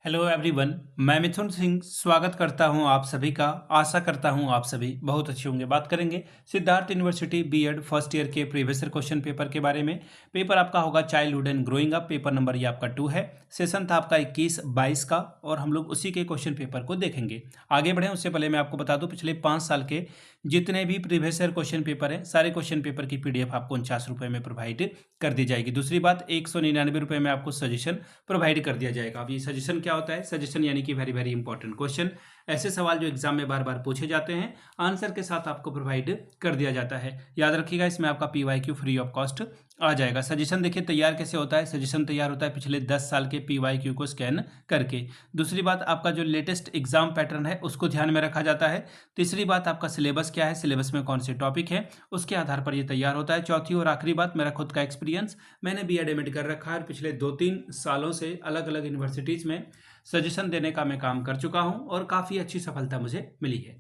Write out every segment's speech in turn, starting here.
Hello everyone, मैं मिथुन सिंह स्वागत करता हूं आप सभी का। आशा करता हूं आप सभी बहुत अच्छे होंगे। बात करेंगे Siddharth university BEd first year के प्रीवियस क्वेश्चन पेपर के बारे में। पेपर आपका होगा childhood and growing up. Paper number ये आपका 2 है। सेशन था आपका 21-22 का और हम लोग उसी के क्वेश्चन पेपर को देखेंगे। आगे बढ़ें उससे पहले मैं आपको बता दूं, पिछले 5 साल के जितने भी प्रीवियस ईयर क्वेश्चन पेपर हैं, सारे क्वेश्चन पेपर की पीडीएफ आपको 49 रुपये में प्रोवाइड कर दी जाएगी। दूसरी बात, 199 रुपये में आपको सजेशन प्रोवाइड कर दिया जाएगा। अब ये सजेशन क्या होता है? सजेशन यानी कि वेरी वेरी इंपॉर्टेंट क्वेश्चन, ऐसे सवाल जो एग्जाम में बार बार पूछे जाते हैं, आंसर के साथ आपको प्रोवाइड कर दिया जाता है। याद रखिएगा, इसमें आपका पीवाईक्यू फ्री ऑफ कॉस्ट आ जाएगा। सजेशन देखिए तैयार कैसे होता है। सजेशन तैयार होता है पिछले 10 साल के पीवाईक्यू को स्कैन करके। दूसरी बात, आपका जो लेटेस्ट एग्जाम पैटर्न है उसको ध्यान में रखा जाता है। तीसरी बात, आपका सिलेबस क्या है, सिलेबस में कौन से टॉपिक है, उसके आधार पर ये तैयार होता है। चौथी और आखिरी बात, मेरा खुद का एक्सपीरियंस, मैंने बीएड एमएड कर रखा है। पिछले 2-3 सालों से अलग अलग यूनिवर्सिटीज़ में सजेशन देने का मैं काम कर चुका हूं और काफ़ी अच्छी सफलता मुझे मिली है।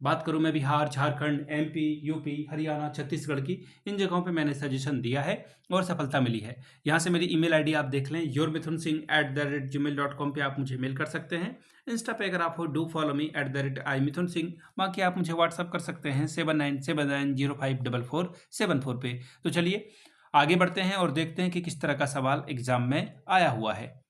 बात करूं मैं बिहार, झारखंड, एमपी, यूपी, हरियाणा, छत्तीसगढ़ की, इन जगहों पे मैंने सजेशन दिया है और सफलता मिली है। यहाँ से मेरी ईमेल आईडी आप देख लें, yourmithunsingh@gmail.com पे आप मुझे मेल कर सकते हैं। इंस्टा पे अगर आप हो, डू फॉलो मी @imithunsingh। बाकी आप मुझे व्हाट्सअप कर सकते हैं 7979054474 पे। तो चलिए आगे बढ़ते हैं और देखते हैं कि किस तरह का सवाल एग्जाम में आया हुआ है।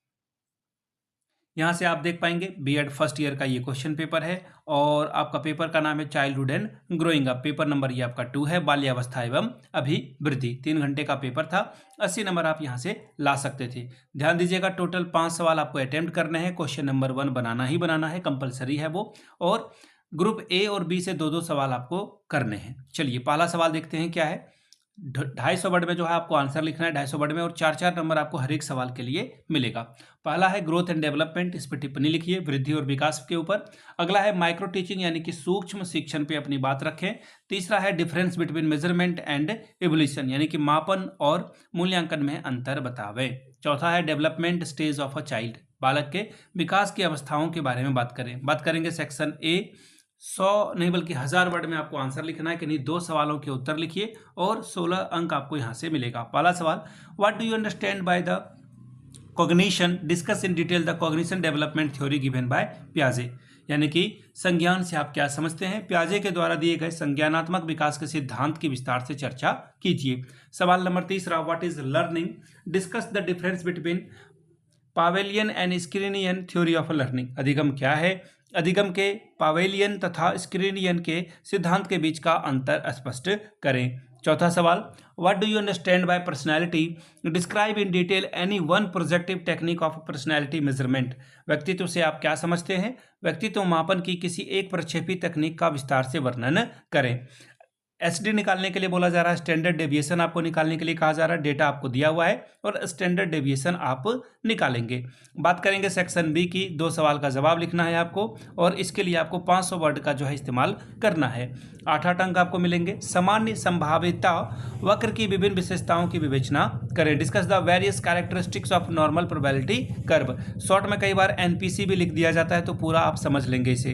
यहाँ से आप देख पाएंगे बीएड फर्स्ट ईयर का ये क्वेश्चन पेपर है और आपका पेपर का नाम है childhood and growing up. Paper number ये आपका 2 है, बाल्यावस्था एवं अभिवृद्धि। 3 घंटे का पेपर था। 80 नंबर आप यहाँ से ला सकते थे। ध्यान दीजिएगा, टोटल 5 सवाल आपको अटेम्प्ट करने हैं। क्वेश्चन नंबर 1 बनाना ही बनाना है, कंपलसरी है वो। और ग्रुप ए और बी से 2-2 सवाल आपको करने हैं। चलिए पहला सवाल देखते हैं क्या है। 250 वर्ड में जो है आपको आंसर लिखना है, 250 वर्ड में, और 4-4 नंबर आपको हर एक सवाल के लिए मिलेगा। पहला है ग्रोथ एंड डेवलपमेंट, इस पर टिप्पणी लिखिए, वृद्धि और विकास के ऊपर। अगला है माइक्रो टीचिंग यानी कि सूक्ष्म शिक्षण पे अपनी बात रखें। तीसरा है difference between measurement and evolution यानी कि मापन और मूल्यांकन में अंतर बतावें। चौथा है development stage of a child, बालक के विकास की अवस्थाओं के बारे में बात करेंगे सेक्शन ए। 100 नहीं बल्कि 1000 वर्ड में आपको आंसर लिखना है, कि नहीं 2 सवालों के उत्तर लिखिए और 16 अंक आपको यहां से मिलेगा। पहला सवाल, what do you understand by the cognition, discuss in detail the cognition development theory given by पियाजे, यानी कि संज्ञान से आप क्या समझते हैं। पियाजे के द्वारा दिए गए संज्ञानात्मक विकास के सिद्धांत की विस्तार से चर्चा कीजिए। सवाल नंबर तीसरा, what is learning, discuss the difference between Pavlovian and Skinnerian theory of learning, अधिगम क्या है, अधिगम के पावेलियन तथा स्क्रीनियन के सिद्धांत के बीच का अंतर स्पष्ट करें। चौथा सवाल, what do you understand bye personality, describe in detail any one projective technique of personality measurement, व्यक्तित्व से आप क्या समझते हैं, व्यक्तित्व मापन की किसी एक प्रक्षेपी तकनीक का विस्तार से वर्णन करें। एसडी निकालने के लिए बोला जा रहा है, स्टैंडर्ड डेविएशन आपको निकालने के लिए कहा जा रहा है। डेटा आपको दिया हुआ है और स्टैंडर्ड डेविएशन आप निकालेंगे। बात करेंगे सेक्शन बी की, 2 सवाल का जवाब लिखना है आपको और इसके लिए आपको 500 वर्ड का जो है इस्तेमाल करना है। 8 अंक आपको मिलेंगे। सामान्य संभाव्यता वक्र की विभिन्न विशेषताओं की विवेचना करें। Discuss the various characteristics of normal probability curve. Short में कई बार एनपीसी भी लिख दिया जाता है, तो पूरा आप समझ लेंगे इसे।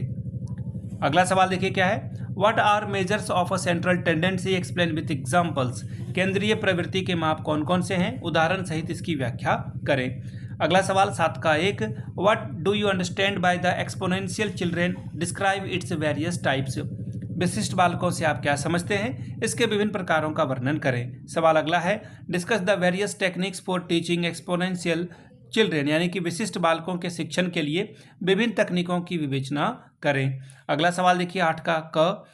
अगला सवाल देखिए क्या है, what are measures of a central tendency, explain with examples, केंद्रीय प्रवृत्ति के माप कौन कौन से हैं, उदाहरण सहित इसकी व्याख्या करें। अगला सवाल 7 का 1, what do you understand by the exponential children, describe its various types, विशिष्ट बालकों से आप क्या समझते हैं, इसके विभिन्न प्रकारों का वर्णन करें। सवाल अगला है, discuss the various techniques for teaching exponential children, यानी कि विशिष्ट बालकों के शिक्षण के लिए विभिन्न तकनीकों की विवेचना करें। अगला सवाल देखिए 8 का क,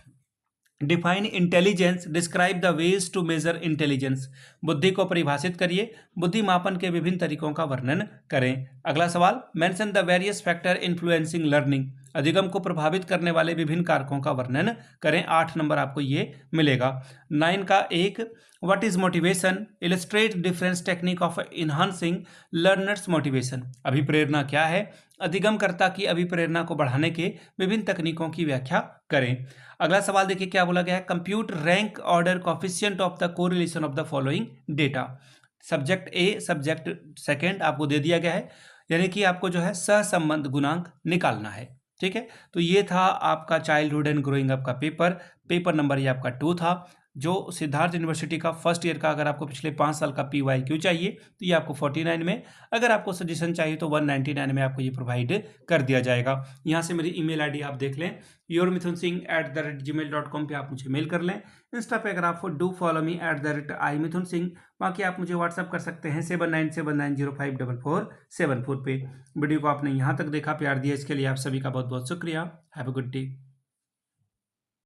define intelligence, describe the ways to measure intelligence, बुद्धि को परिभाषित करिए, बुद्धि मापन के विभिन्न तरीकों का वर्णन करें। अगला सवाल, mention the various factor influencing learning, अधिगम को प्रभावित करने वाले विभिन्न कारकों का वर्णन करें। 8 नंबर आपको ये मिलेगा। 9 का 1, what is motivation, illustrate difference technique of enhancing learners motivation, अभिप्रेरणा क्या है, अधिगमकर्ता की अभिप्रेरणा को बढ़ाने के विभिन्न तकनीकों की व्याख्या करें। अगला सवाल देखिए क्या बोला गया है, compute rank order coefficient of the correlation of the following data. Subject A, subject second आपको दे दिया गया है, यानी कि आपको जो है सहसंबंध गुणांक निकालना है। ठीक है, तो ये था आपका चाइल्डहुड एंड ग्रोइंग अप का पेपर। पेपर नंबर ये आपका 2 था। जो सिद्धार्थ यूनिवर्सिटी का फर्स्ट ईयर का अगर आपको पिछले 5 साल का PYQ चाहिए तो ये आपको 49 में, अगर आपको सजेशन चाहिए तो 199 में आपको ये प्रोवाइड कर दिया जाएगा। यहाँ से मेरी ईमेल आईडी आप देख लें, yourmithunsingh@gmail.com पे आप मुझे मेल कर लें। इंस्टा पे अगर आप डू फॉलो मी @imithunsingh, बाकी आप मुझे व्हाट्सअप कर सकते हैं 7979054474 पे। वीडियो को आपने यहाँ तक देखा, प्यार दिया, इसके लिए आप सभी का बहुत बहुत शुक्रिया। Have a good day.